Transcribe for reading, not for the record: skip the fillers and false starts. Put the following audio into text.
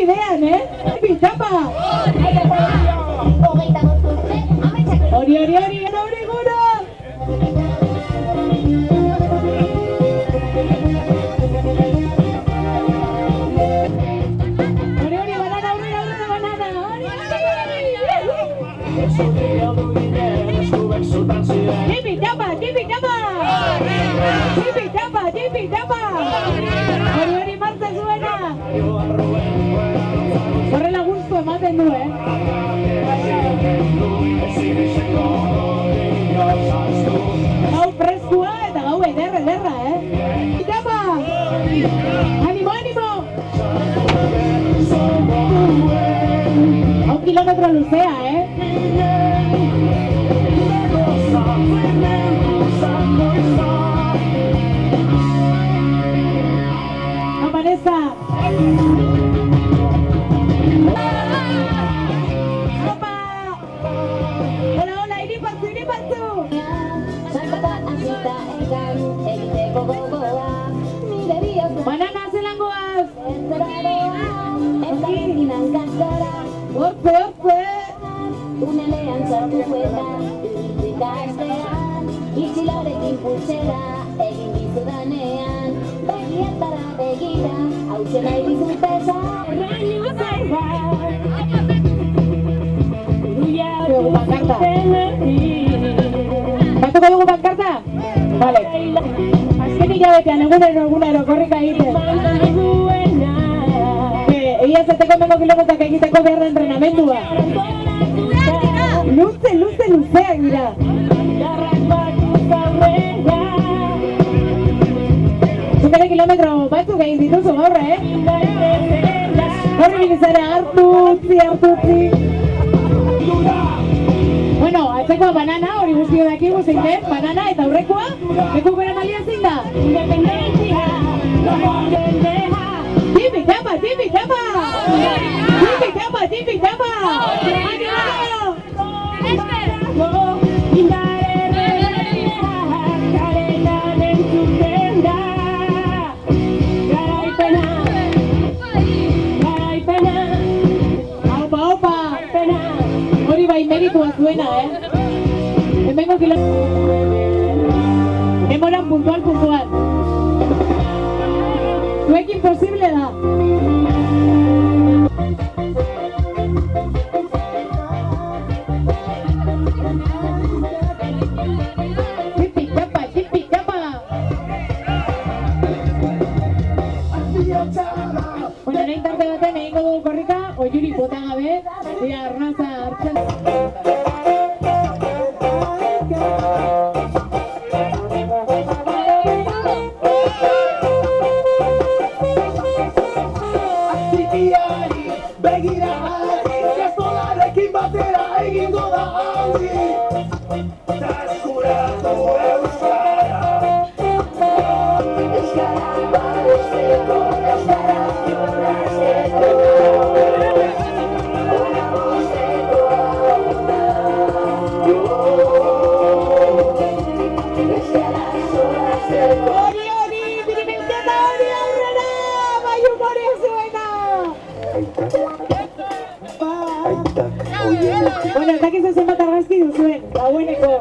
bidean, Tipi, tapa! Hori, gura! Tipi, tapa! Hori martza zuena! Horrela gustu ematen du, Gau freskua eta gau ederra, Tapa! Animo! Hau kilometro luzea, Vanessa! Opa! Hola, iripartu! Banana, zelangoaz! Hortze! Unelean sartuela, ikaspean, itxilorekin pulsera, egin dizudanean, begietara begira, hautsi nahi dizuteza, errainu zerbait. Batuko dugu pankarta? Vale. Azken hilabetean egunero korrika egiten. Egia zeteko mengo kilometak egiteko behar entrenamendua. Luzeak dira. Zumere kilometro batzuk egin dituzu gaur, Horri bilizara hartu utzi. Bueno, atzekoa banana, hori guztio dakigu zein den, banana eta aurrekoa, leku bera malia zein da? Independentzia! Tipi, tapa! Opa! Hori bai meritua zuena, Hemengo demoran puntual. Zuekin posible da. Tipi, tapa! Bueno, nahi tarte baten egingo dugu korrika, oiuri bota gabe, dira arnaza hartzen. Bueno, ez dakizu zenbat argazki duzuen, dagoeneko.